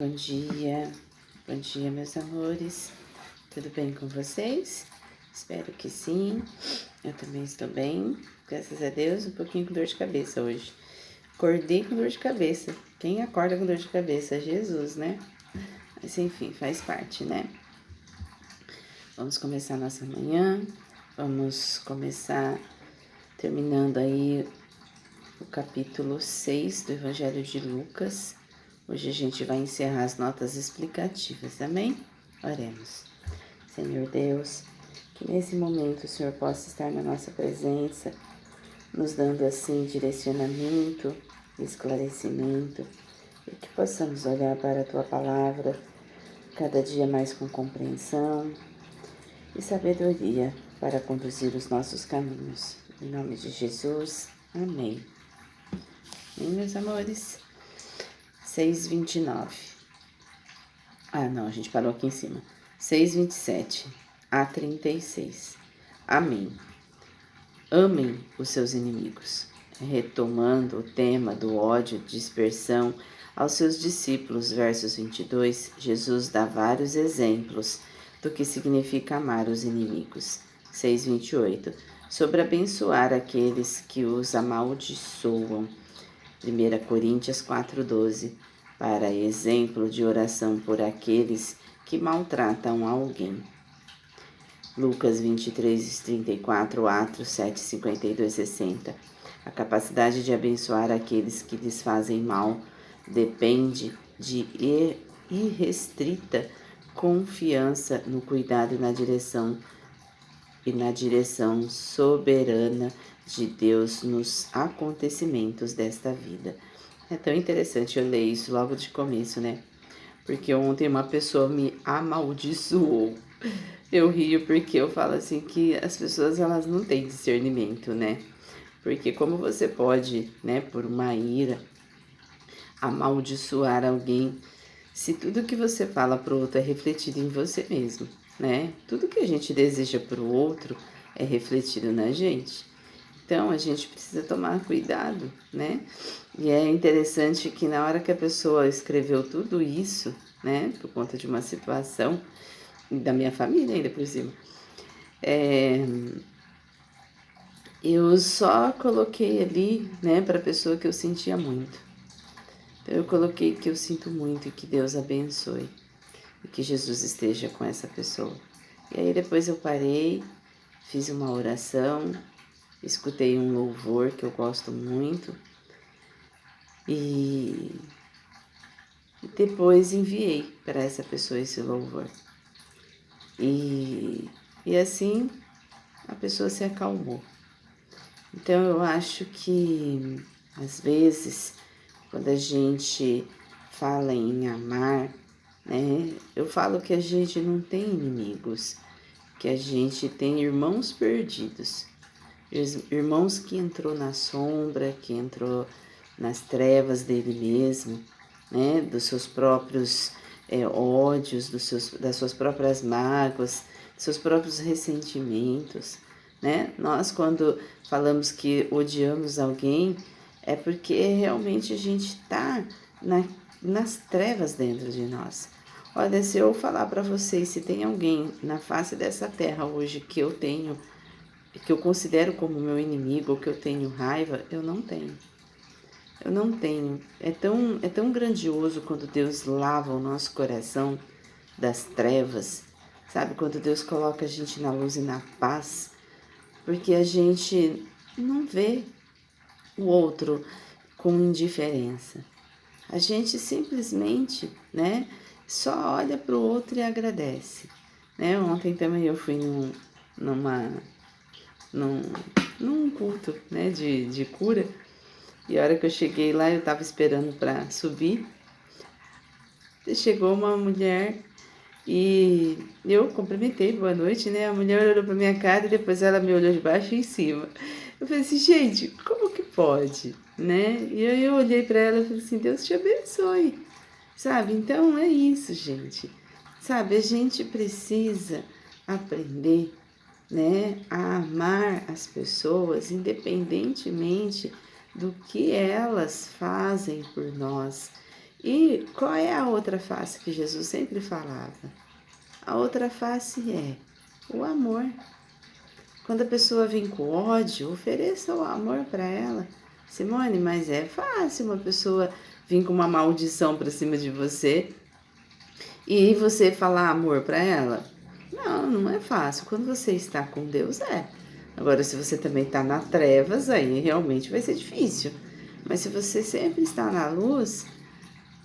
Bom dia meus amores, tudo bem com vocês? Espero que sim, eu também estou bem, graças a Deus, um pouquinho com dor de cabeça hoje. Acordei com dor de cabeça, quem acorda com dor de cabeça? Jesus, né? Mas enfim, faz parte, né? Vamos começar nossa manhã, vamos começar terminando aí o capítulo 6 do Evangelho de Lucas. Hoje a gente vai encerrar as notas explicativas, amém? Oremos. Senhor Deus, que nesse momento o Senhor possa estar na nossa presença, nos dando assim direcionamento, esclarecimento, e que possamos olhar para a Tua Palavra cada dia mais com compreensão e sabedoria para conduzir os nossos caminhos. Em nome de Jesus, amém. E meus amores, 6:29. Não, a gente parou aqui em cima. 6:27 a 36. Amém. Amem os seus inimigos. Retomando o tema do ódio, dispersão aos seus discípulos, versos 22, Jesus dá vários exemplos do que significa amar os inimigos. 6:28. Sobre abençoar aqueles que os amaldiçoam. 1 Coríntios 4:12, para exemplo de oração por aqueles que maltratam alguém. Lucas 23:34, Atos 7:52-60. A capacidade de abençoar aqueles que lhes fazem mal depende de irrestrita confiança no cuidado e na direção soberana de Deus nos acontecimentos desta vida. É tão interessante eu ler isso logo de começo, né? Porque ontem uma pessoa me amaldiçoou. Eu rio porque eu falo assim que as pessoas elas não têm discernimento, né? Porque como você pode, né, por uma ira, amaldiçoar alguém, se tudo que você fala pro outro é refletido em você mesmo, né? Tudo que a gente deseja pro outro é refletido na gente. Então, a gente precisa tomar cuidado, né? E é interessante que na hora que a pessoa escreveu tudo isso, né, por conta de uma situação da minha família ainda por cima, eu só coloquei ali, né, para a pessoa que eu sentia muito. Então, eu coloquei que eu sinto muito e que Deus abençoe e que Jesus esteja com essa pessoa. E aí depois eu parei, fiz uma oração, escutei um louvor que eu gosto muito e depois enviei para essa pessoa esse louvor. E assim a pessoa se acalmou. Então eu acho que às vezes quando a gente fala em amar, né, eu falo que a gente não tem inimigos, que a gente tem irmãos perdidos. Irmãos que entrou na sombra, que entrou nas trevas dele mesmo, né? Dos seus próprios ódios, das suas próprias mágoas, dos seus próprios ressentimentos, né? Nós, quando falamos que odiamos alguém, é porque realmente a gente está nas trevas dentro de nós. Olha, se eu falar para vocês, se tem alguém na face dessa terra hoje que eu considero como meu inimigo, ou que eu tenho raiva, eu não tenho. Eu não tenho. É tão grandioso quando Deus lava o nosso coração das trevas, sabe? Quando Deus coloca a gente na luz e na paz, porque a gente não vê o outro com indiferença. A gente simplesmente, né, só olha para o outro e agradece. Né? Ontem também eu fui num culto, né, de cura. E a hora que eu cheguei lá, eu estava esperando para subir. Chegou uma mulher e eu cumprimentei, boa noite, né? A mulher olhou para minha cara e depois ela me olhou de baixo em cima. Eu falei assim, gente, como que pode, né? E aí eu olhei para ela e falei assim, Deus te abençoe, sabe? Então é isso, gente. Sabe, a gente precisa aprender, né, a amar as pessoas independentemente do que elas fazem por nós, E qual é a outra face que Jesus sempre falava? A outra face é o amor. Quando a pessoa vem com ódio, ofereça o amor para ela. Simone, mas é fácil uma pessoa vir com uma maldição para cima de você e você falar amor para ela? Não, não é fácil. Quando você está com Deus, é. Agora, se você também está na trevas, aí realmente vai ser difícil. Mas se você sempre está na luz,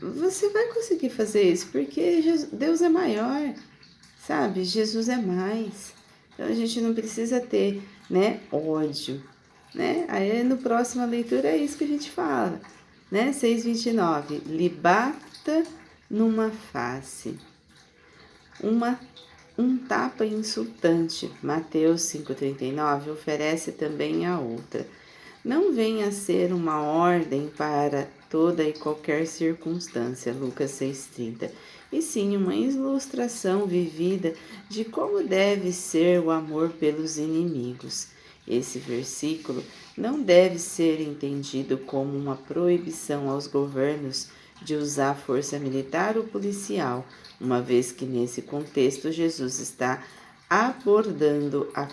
você vai conseguir fazer isso, porque Deus é maior, sabe? Jesus é mais. Então a gente não precisa ter, né, ódio, né? Aí no próxima leitura é isso que a gente fala, né? 6:29. Lhe bata numa face. Um tapa insultante. Mateus 5:39 oferece também a outra. Não venha a ser uma ordem para toda e qualquer circunstância, Lucas 6:30, e sim uma ilustração vivida de como deve ser o amor pelos inimigos. Esse versículo não deve ser entendido como uma proibição aos governos de usar força militar ou policial, uma vez que nesse contexto Jesus está abordando a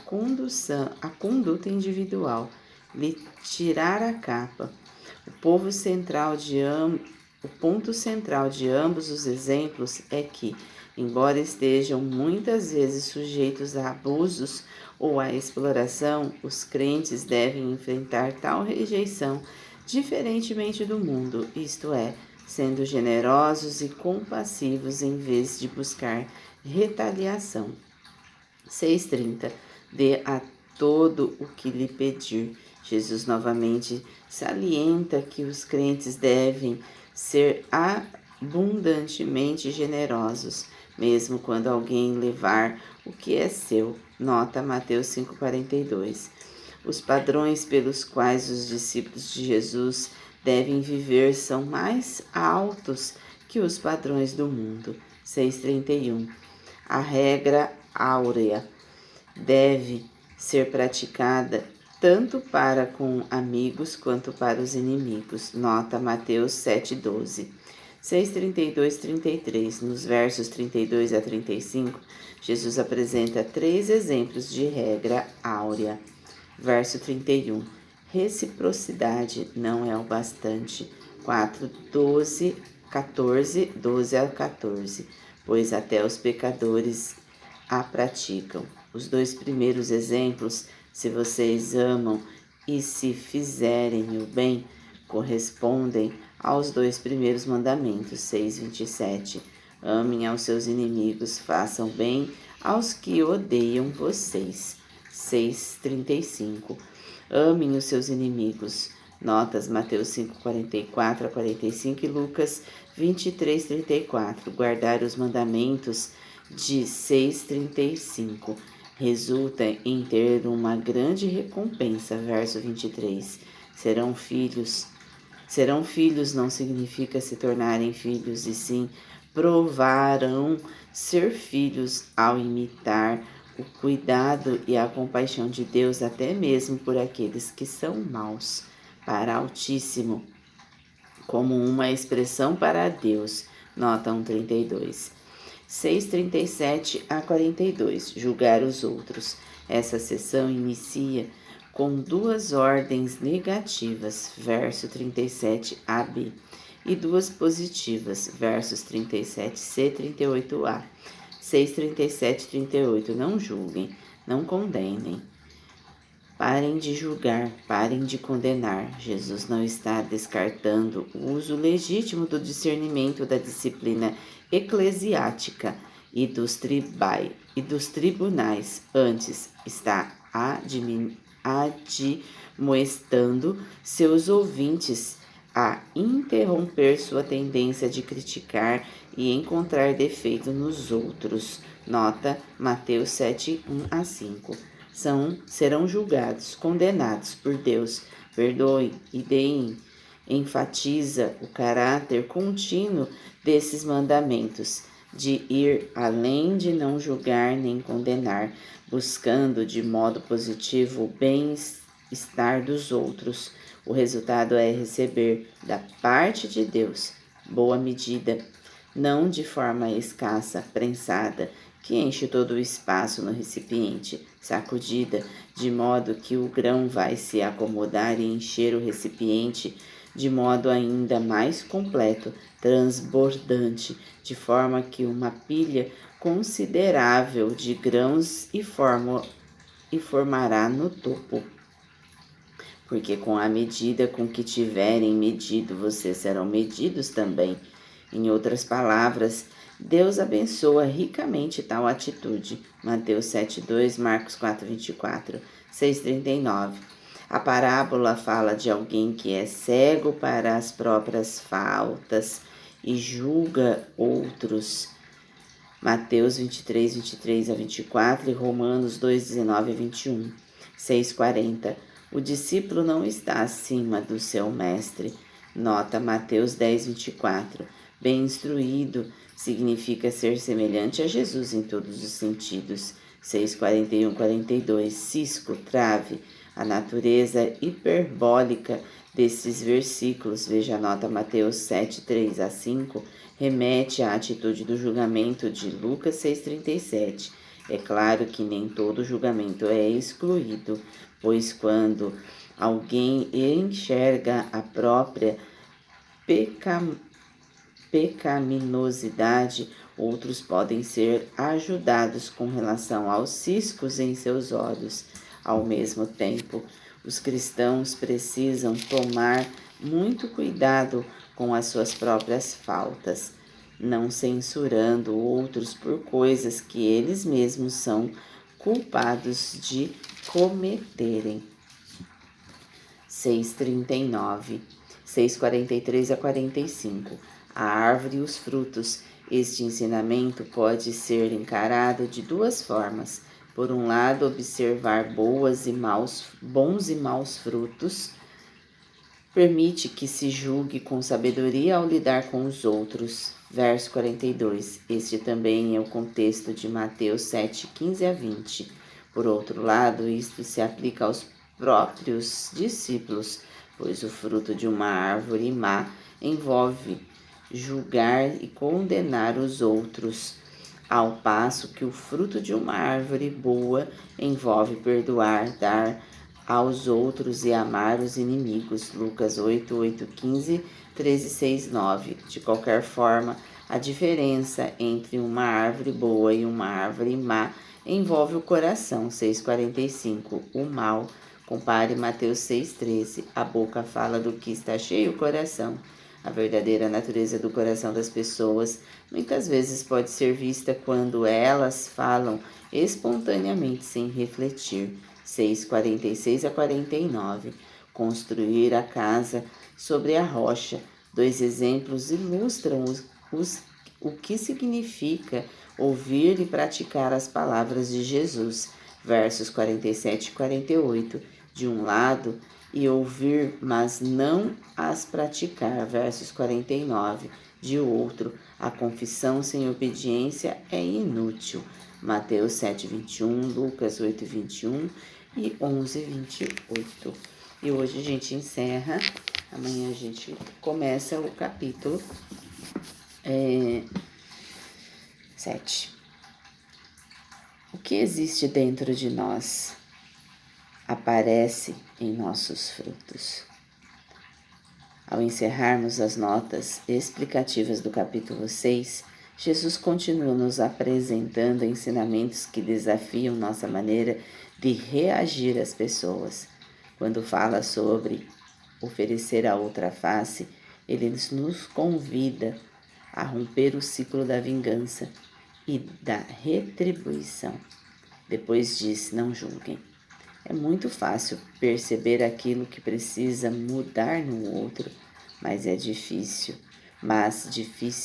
conduta individual, lhe tirar a capa. O ponto central de ambos os exemplos é que, embora estejam muitas vezes sujeitos a abusos ou à exploração, os crentes devem enfrentar tal rejeição diferentemente do mundo, isto é, sendo generosos e compassivos em vez de buscar retaliação. 6:30. Dê a todo o que lhe pedir. Jesus novamente salienta que os crentes devem ser abundantemente generosos, mesmo quando alguém levar o que é seu. Nota Mateus 5:42. Os padrões pelos quais os discípulos de Jesus devem viver são mais altos que os padrões do mundo. 6:31. A regra áurea deve ser praticada tanto para com amigos quanto para os inimigos. Nota Mateus 7:12. 6:32-33. Nos versos 32 a 35, Jesus apresenta 3 exemplos de regra áurea. Verso 31. Reciprocidade não é o bastante. 12 a 14. Pois até os pecadores a praticam. Os 2 primeiros exemplos, se vocês amam e se fizerem o bem, correspondem aos 2 primeiros mandamentos, 6:27. Amem aos seus inimigos, façam bem aos que odeiam vocês. 6:35. Amem os seus inimigos. Notas Mateus 5:44 a 45 e Lucas 23:34. Guardar os mandamentos de 6:35 resulta em ter uma grande recompensa. Verso 23. Serão filhos não significa se tornarem filhos, e sim provarão ser filhos ao imitar o cuidado e a compaixão de Deus, até mesmo por aqueles que são maus, para Altíssimo, como uma expressão para Deus. Nota 1:32. 6:37 a 42. Julgar os outros. Essa seção inicia com 2 ordens negativas, verso 37ab, e 2 positivas, versos 37c e 38a. 6:37 e 38. Não julguem, não condenem. Parem de julgar, parem de condenar. Jesus não está descartando o uso legítimo do discernimento da disciplina eclesiástica e dos tribunais. Antes, está admoestando seus ouvintes a interromper sua tendência de criticar e encontrar defeito nos outros. Nota Mateus 7:1 a 5. Serão julgados, condenados por Deus. Perdoem e deem. Enfatiza o caráter contínuo desses mandamentos, de ir além de não julgar nem condenar, buscando de modo positivo o bem-estar dos outros. O resultado é receber da parte de Deus boa medida, não de forma escassa, prensada, que enche todo o espaço no recipiente, sacudida, de modo que o grão vai se acomodar e encher o recipiente de modo ainda mais completo, transbordante, de forma que uma pilha considerável de grãos e formará no topo. Porque com a medida com que tiverem medido, vocês serão medidos também. Em outras palavras, Deus abençoa ricamente tal atitude. Mateus 7,2, Marcos 4,24, 6,39. A parábola fala de alguém que é cego para as próprias faltas e julga outros. Mateus 23, 23 a 24 e Romanos 2, 19 a 21, 6,40. O discípulo não está acima do seu mestre. Nota Mateus 10, 24. Bem instruído significa ser semelhante a Jesus em todos os sentidos. 6,41, 42. Cisco, trave. A natureza hiperbólica desses versículos, veja a nota Mateus 7, 3 a 5, remete à atitude do julgamento de Lucas 6,37. É claro que nem todo julgamento é excluído, pois quando alguém enxerga a própria pecaminosidade, outros podem ser ajudados com relação aos ciscos em seus olhos. Ao mesmo tempo, os cristãos precisam tomar muito cuidado com as suas próprias faltas, não censurando outros por coisas que eles mesmos são culpados de cometerem. 6,39, 6,43 a 45. A árvore e os frutos. Este ensinamento pode ser encarado de duas formas. Por um lado, observar bons e maus frutos permite que se julgue com sabedoria ao lidar com os outros. Verso 42. Este também é o contexto de Mateus 7, 15 a 20. Por outro lado, isto se aplica aos próprios discípulos, pois o fruto de uma árvore má envolve julgar e condenar os outros, ao passo que o fruto de uma árvore boa envolve perdoar, dar aos outros e amar os inimigos. Lucas 8, 8, 15, 13, 6, 9. De qualquer forma, a diferença entre uma árvore boa e uma árvore má envolve o coração. 6,45. O mal. Compare Mateus 6,13. A boca fala do que está cheio o coração. A verdadeira natureza do coração das pessoas muitas vezes pode ser vista quando elas falam espontaneamente sem refletir. 6,46 a 49. Construir a casa sobre a rocha. Dois exemplos ilustram o que significa ouvir e praticar as palavras de Jesus. Versos 47 e 48. De um lado, e ouvir, mas não as praticar. Versos 49. De outro, a confissão sem obediência é inútil. Mateus 7, 21, Lucas 8, 21 e 11, 28. E hoje a gente encerra, amanhã a gente começa o capítulo 7. O que existe dentro de nós aparece em nossos frutos. Ao encerrarmos as notas explicativas do capítulo 6, Jesus continua nos apresentando ensinamentos que desafiam nossa maneira de reagir às pessoas. Quando fala sobre oferecer a outra face, ele nos convida a romper o ciclo da vingança e da retribuição. Depois diz: não julguem. É muito fácil perceber aquilo que precisa mudar no outro, mas difícil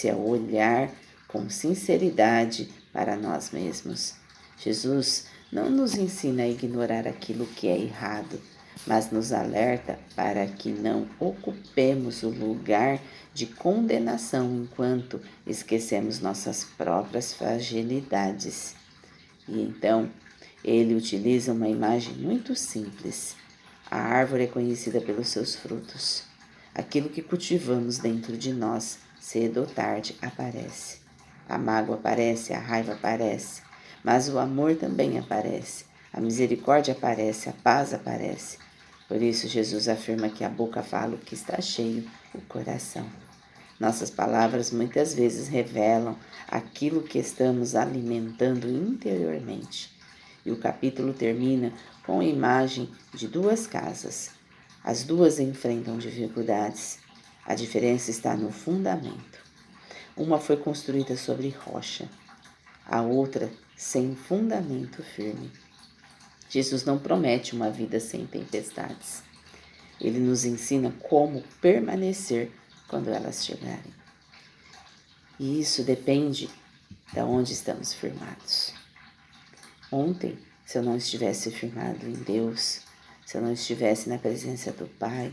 é olhar com sinceridade para nós mesmos. Jesus não nos ensina a ignorar aquilo que é errado, mas nos alerta para que não ocupemos o lugar de condenação enquanto esquecemos nossas próprias fragilidades. E então, ele utiliza uma imagem muito simples. A árvore é conhecida pelos seus frutos. Aquilo que cultivamos dentro de nós cedo ou tarde, aparece. A mágoa aparece, a raiva aparece, mas o amor também aparece. A misericórdia aparece, a paz aparece. Por isso, Jesus afirma que a boca fala o que está cheio, o coração. Nossas palavras muitas vezes revelam aquilo que estamos alimentando interiormente. E o capítulo termina com a imagem de duas casas. As duas enfrentam dificuldades. A diferença está no fundamento. Uma foi construída sobre rocha, a outra sem fundamento firme. Jesus não promete uma vida sem tempestades. Ele nos ensina como permanecer quando elas chegarem. E isso depende de onde estamos firmados. Ontem, se eu não estivesse firmado em Deus, se eu não estivesse na presença do Pai,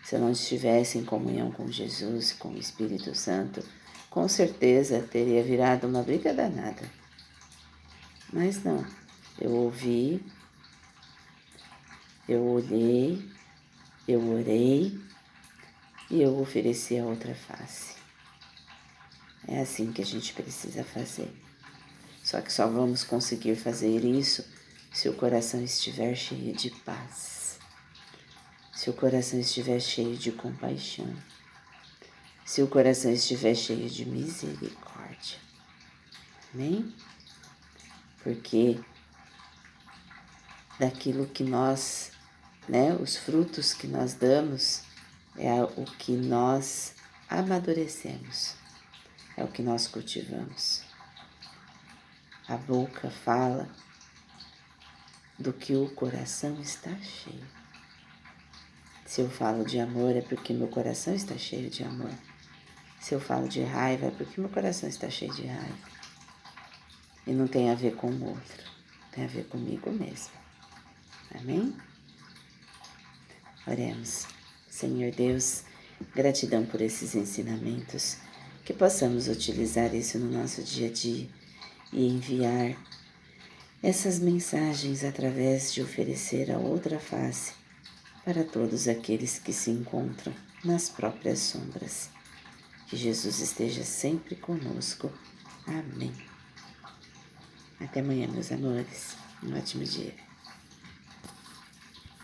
se eu não estivesse em comunhão com Jesus, com o Espírito Santo, com certeza teria virado uma briga danada. Mas não, eu ouvi, eu olhei, eu orei e eu ofereci a outra face. É assim que a gente precisa fazer. Só que só vamos conseguir fazer isso se o coração estiver cheio de paz, se o coração estiver cheio de compaixão, se o coração estiver cheio de misericórdia. Amém? Porque daquilo que nós, os frutos que nós damos é o que nós amadurecemos, é o que nós cultivamos. A boca fala do que o coração está cheio. Se eu falo de amor é porque meu coração está cheio de amor. Se eu falo de raiva é porque meu coração está cheio de raiva. E não tem a ver com o outro, tem a ver comigo mesmo. Amém? Oremos. Senhor Deus, gratidão por esses ensinamentos, que possamos utilizar isso no nosso dia a dia e enviar essas mensagens através de oferecer a outra face para todos aqueles que se encontram nas próprias sombras. Que Jesus esteja sempre conosco. Amém. Até amanhã, meus amores. Um ótimo dia.